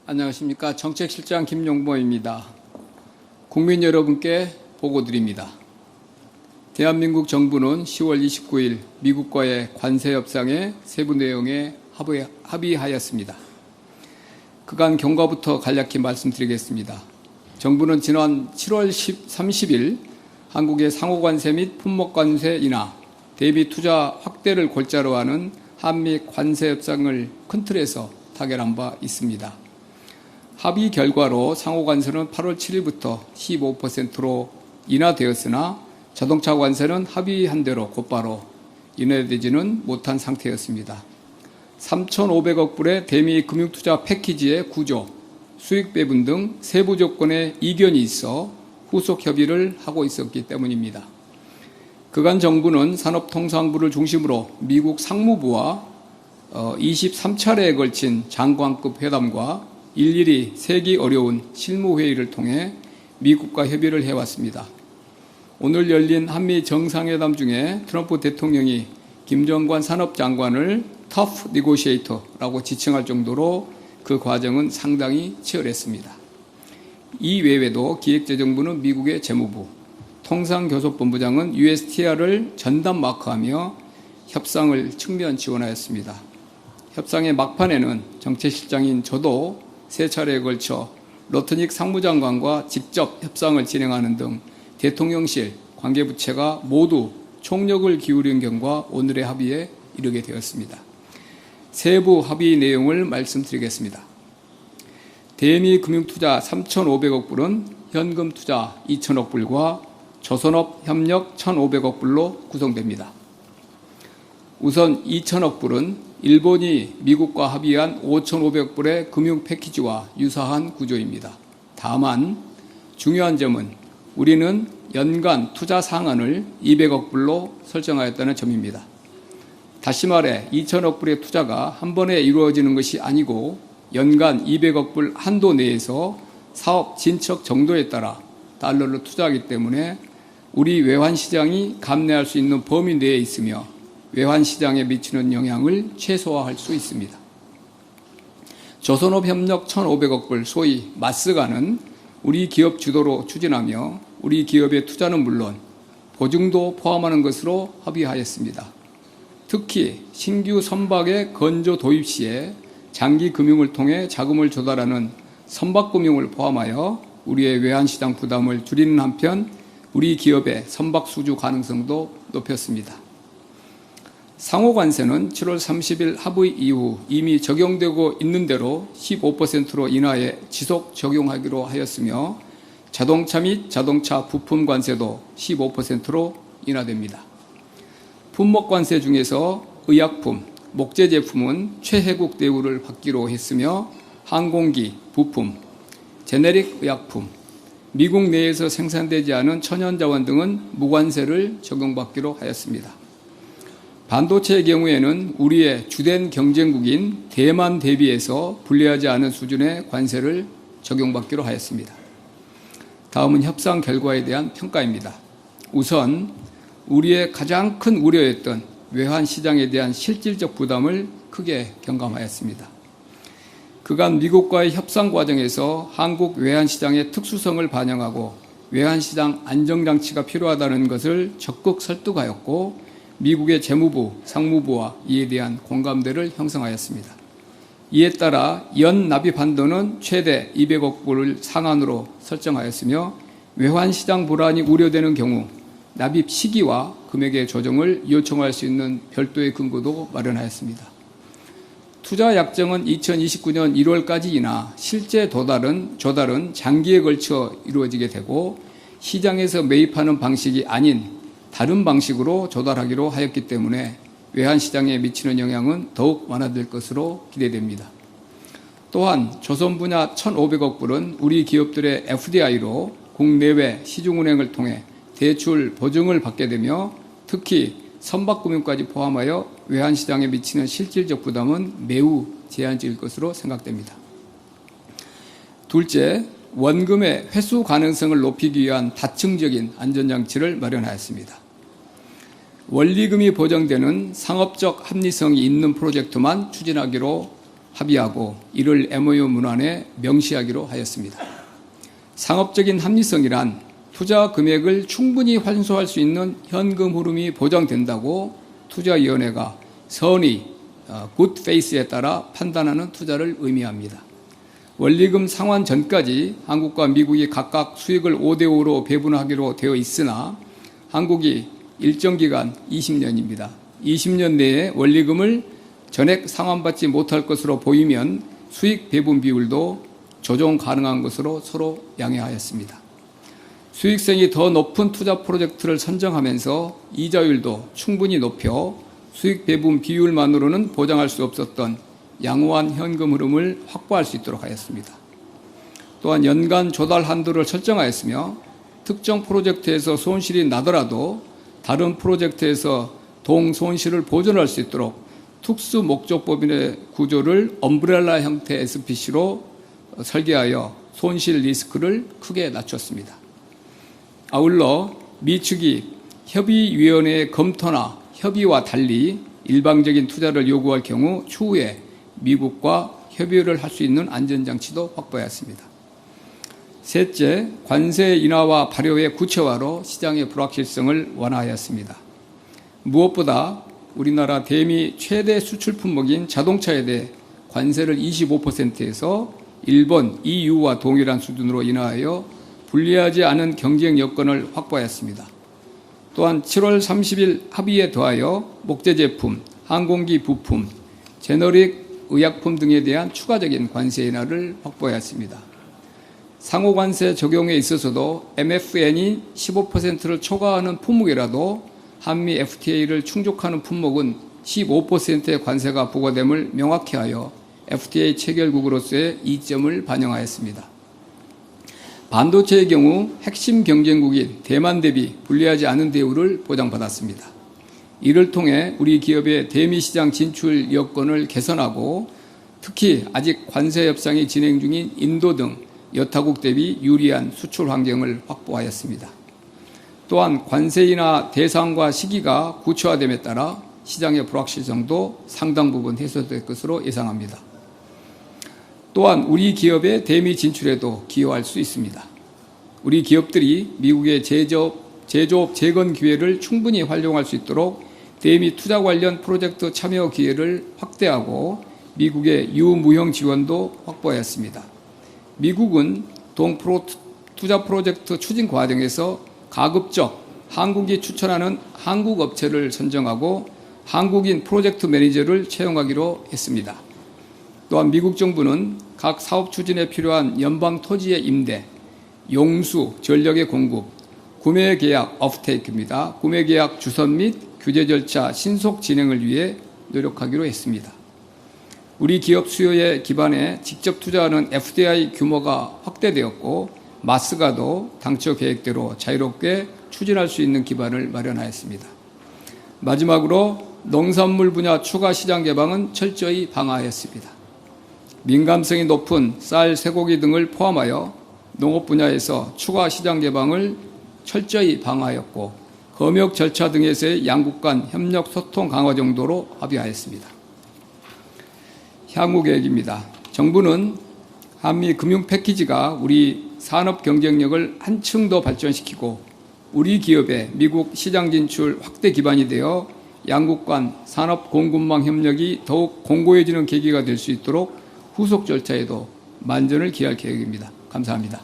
안녕하십니까. 정책실장 김용보입니다. 국민 여러분께 보고드립니다. 대한민국 정부는 10월 29일 미국과의 관세 협상의 세부 내용에 합의하였습니다. 그간 경과부터 간략히 말씀드리겠습니다. 정부는 지난 7월 30일 한국의 상호관세 및 품목관세 인하, 대비 투자 확대를 골자로 하는 한미 관세 협상을 큰 틀에서 타결한 바 있습니다. 합의 결과로 상호관세는 8월 7일부터 15%로 인하되었으나 자동차 관세는 합의한 대로 곧바로 인하되지는 못한 상태였습니다. 3,500억 불의 대미 금융투자 패키지의 구조, 수익 배분 등 세부 조건에 이견이 있어 후속 협의를 하고 있었기 때문입니다. 그간 정부는 산업통상부를 중심으로 미국 상무부와 23차례에 걸친 장관급 회담과 일일이 세기 어려운 실무회의를 통해 미국과 협의를 해왔습니다. 오늘 열린 한미 정상회담 중에 트럼프 대통령이 김정관 산업장관을 터프 니고시에이터라고 지칭할 정도로 그 과정은 상당히 치열했습니다. 이 외에도 기획재정부는 미국의 재무부, 통상교섭본부장은 USTR을 전담 마크하며 협상을 측면 지원하였습니다. 협상의 막판에는 정책실장인 저도 세 차례에 걸쳐 러트닉 상무장관과 직접 협상을 진행하는 등 대통령실 관계부처가 모두 총력을 기울인 결과 오늘의 합의에 이르게 되었습니다. 세부 합의 내용을 말씀드리겠습니다. 대미 금융투자 3,500억 불은 현금 투자 2,000억 불과 조선업 협력 1,500억 불로 구성됩니다. 우선 2,000억 불은 일본이 미국과 합의한 5,500억 불의 금융 패키지와 유사한 구조입니다. 다만 중요한 점은 우리는 연간 투자 상한을 200억 불로 설정하였다는 점입니다. 다시 말해 2,000억 불의 투자가 한 번에 이루어지는 것이 아니고 연간 200억 불 한도 내에서 사업 진척 정도에 따라 달러를 투자하기 때문에 우리 외환시장이 감내할 수 있는 범위 내에 있으며 외환시장에 미치는 영향을 최소화할 수 있습니다. 조선업 협력 1,500억 불 소위 마스가는 우리 기업 주도로 추진하며 우리 기업의 투자는 물론 보증도 포함하는 것으로 합의하였습니다. 특히 신규 선박의 건조 도입 시에 장기 금융을 통해 자금을 조달하는 선박금융을 포함하여 우리의 외환시장 부담을 줄이는 한편 우리 기업의 선박 수주 가능성도 높였습니다. 상호관세는 7월 30일 합의 이후 이미 적용되고 있는 대로 15%로 인하해 지속 적용하기로 하였으며 자동차 및 자동차 부품 관세도 15%로 인하됩니다. 품목관세 중에서 의약품, 목재 제품은 최혜국 대우를 받기로 했으며 항공기, 부품, 제네릭 의약품, 미국 내에서 생산되지 않은 천연자원 등은 무관세를 적용받기로 하였습니다. 반도체의 경우에는 우리의 주된 경쟁국인 대만 대비해서 불리하지 않은 수준의 관세를 적용받기로 하였습니다. 다음은 협상 결과에 대한 평가입니다. 우선 우리의 가장 큰 우려였던 외환시장에 대한 실질적 부담을 크게 경감하였습니다. 그간 미국과의 협상 과정에서 한국 외환시장의 특수성을 반영하고 외환시장 안정장치가 필요하다는 것을 적극 설득하였고 미국의 재무부, 상무부와 이에 대한 공감대를 형성하였습니다. 이에 따라 연 납입 한도는 최대 200억 불을 상한으로 설정하였으며 외환시장 불안이 우려되는 경우 납입 시기와 금액의 조정을 요청할 수 있는 별도의 근거도 마련하였습니다. 투자 약정은 2029년 1월까지이나 실제 조달은 장기에 걸쳐 이루어지게 되고 시장에서 매입하는 방식이 아닌 다른 방식으로 조달하기로 하였기 때문에 외환시장에 미치는 영향은 더욱 완화될 것으로 기대됩니다. 또한 조선 분야 1,500억 불은 우리 기업들의 FDI로 국내외 시중은행을 통해 대출 보증을 받게 되며 특히 선박금융까지 포함하여 외환시장에 미치는 실질적 부담은 매우 제한적일 것으로 생각됩니다. 둘째, 원금의 회수 가능성을 높이기 위한 다층적인 안전장치를 마련하였습니다. 원리금이 보장되는 상업적 합리성이 있는 프로젝트만 추진하기로 합의하고 이를 MOU 문안에 명시하기로 하였습니다. 상업적인 합리성이란 투자 금액을 충분히 환수할 수 있는 현금 흐름이 보장된다고 투자위원회가 선의, good faith에 따라 판단하는 투자를 의미합니다. 원리금 상환 전까지 한국과 미국이 각각 수익을 5대5로 배분하기로 되어 있으나 한국이 일정 기간 20년입니다. 20년 내에 원리금을 전액 상환받지 못할 것으로 보이면 수익 배분 비율도 조정 가능한 것으로 서로 양해하였습니다. 수익성이 더 높은 투자 프로젝트를 선정하면서 이자율도 충분히 높여 수익 배분 비율만으로는 보장할 수 없었던 양호한 현금 흐름을 확보할 수 있도록 하였습니다. 또한 연간 조달 한도를 설정하였으며 특정 프로젝트에서 손실이 나더라도 다른 프로젝트에서 동손실을 보존할 수 있도록 특수 목적법인의 구조를 엄브렐라 형태 SPC로 설계하여 손실 리스크를 크게 낮췄습니다. 아울러 미측이 협의위원회의 검토나 협의와 달리 일방적인 투자를 요구할 경우 추후에 미국과 협의를 할 수 있는 안전장치도 확보했습니다. 셋째, 관세 인하와 발효의 구체화로 시장의 불확실성을 완화하였습니다. 무엇보다 우리나라 대미 최대 수출 품목인 자동차에 대해 관세를 25%에서 일본, EU와 동일한 수준으로 인하하여 불리하지 않은 경쟁 여건을 확보하였습니다. 또한 7월 30일 합의에 더하여 목재 제품, 항공기 부품, 제너릭 의약품 등에 대한 추가적인 관세 인하를 확보하였습니다. 상호 관세 적용에 있어서도 MFN이 15%를 초과하는 품목이라도 한미 FTA를 충족하는 품목은 15%의 관세가 부과됨을 명확히 하여 FTA 체결국으로서의 이점을 반영하였습니다. 반도체의 경우 핵심 경쟁국인 대만 대비 불리하지 않은 대우를 보장받았습니다. 이를 통해 우리 기업의 대미 시장 진출 여건을 개선하고 특히 아직 관세 협상이 진행 중인 인도 등 여타국 대비 유리한 수출 환경을 확보하였습니다. 또한 관세 인하 대상과 시기가 구체화됨에 따라 시장의 불확실성도 상당 부분 해소될 것으로 예상합니다. 또한 우리 기업의 대미 진출에도 기여할 수 있습니다. 우리 기업들이 미국의 제조업 재건 기회를 충분히 활용할 수 있도록 대미 투자 관련 프로젝트 참여 기회를 확대하고 미국의 유무형 지원도 확보하였습니다. 미국은 투자 프로젝트 추진 과정에서 가급적 한국이 추천하는 한국 업체를 선정하고 한국인 프로젝트 매니저를 채용하기로 했습니다. 또한 미국 정부는 각 사업 추진에 필요한 연방 토지의 임대, 용수, 전력의 공급, 구매 계약 오프테이크입니다. 구매 계약 주선 및 규제 절차 신속 진행을 위해 노력하기로 했습니다. 우리 기업 수요에 기반해 직접 투자하는 FDI 규모가 확대되었고 마스가도 당초 계획대로 자유롭게 추진할 수 있는 기반을 마련하였습니다. 마지막으로 농산물 분야 추가 시장 개방은 철저히 방어하였습니다. 민감성이 높은 쌀, 쇠고기 등을 포함하여 농업 분야에서 추가 시장 개방을 철저히 방어하였고 검역 절차 등에서의 양국 간 협력 소통 강화 정도로 합의하였습니다. 향후 계획입니다. 정부는 한미 금융 패키지가 우리 산업 경쟁력을 한층 더 발전시키고 우리 기업의 미국 시장 진출 확대 기반이 되어 양국 간 산업 공급망 협력이 더욱 공고해지는 계기가 될 수 있도록 후속 절차에도 만전을 기할 계획입니다. 감사합니다.